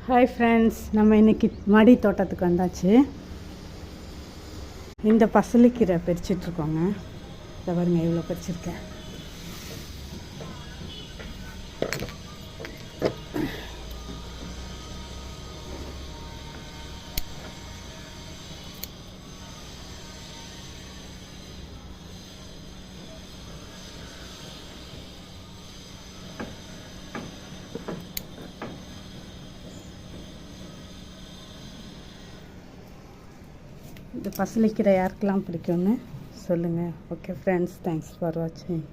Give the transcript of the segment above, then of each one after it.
Hi friends, நம்ம இன்றைக்கி மாடி தோட்டத்துக்கு வந்தாச்சு. இந்த பசலிக்கீரை பறிச்சிட்ருக்கோங்க. இதை பாருங்க எவ்வளோ பறிச்சிருக்கேன். இந்த பசலிக்கீரை யாருக்கெல்லாம் பிடிக்கும்னு சொல்லுங்கள். ஓகே ஃப்ரெண்ட்ஸ், தேங்க்ஸ் ஃபார் வாட்சிங்.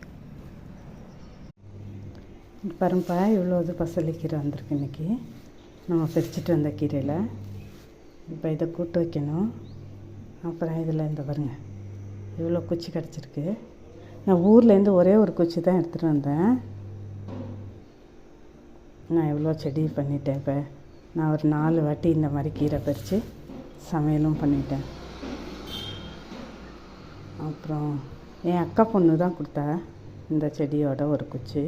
பாருங்கப்பா, இவ்வளோ இது பசலிக்கீரை வந்திருக்கு இன்றைக்கி. நம்ம பறிச்சிட்டு வந்த கீரையில் இப்போ இதை கூட்டு வைக்கணும். அப்புறம் இதில் இந்த பாருங்க இவ்வளோ குச்சி கிடச்சிருக்கு. நான் ஊர்லேருந்து ஒரே ஒரு குச்சி தான் எடுத்துகிட்டு வந்தேன். நான் எவ்வளோ செடி பண்ணிட்டேன். இப்போ நான் ஒரு 4 வாட்டி இந்த மாதிரி கீரை பறித்து சமையலும் பண்ணிட்டேன். அப்புறம் என் அக்கா பொண்ணு தான் கொடுத்தா இந்த செடியோட ஒரு குச்சி.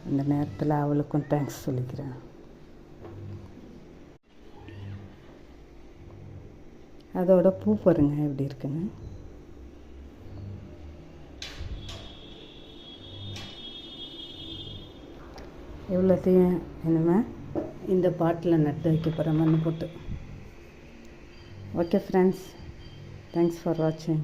இந்த நேரத்தில் அவளுக்கும் தேங்க்ஸ் சொல்லிக்கிறேன். அதோட பூ பாருங்க எப்படி இருக்குன்னு. எவ்வளோத்தையும் இனிமேல் இந்த பாட்டில் நட்டு வைக்க போகிறேன், மண் போட்டு. Okay friends, thanks for watching.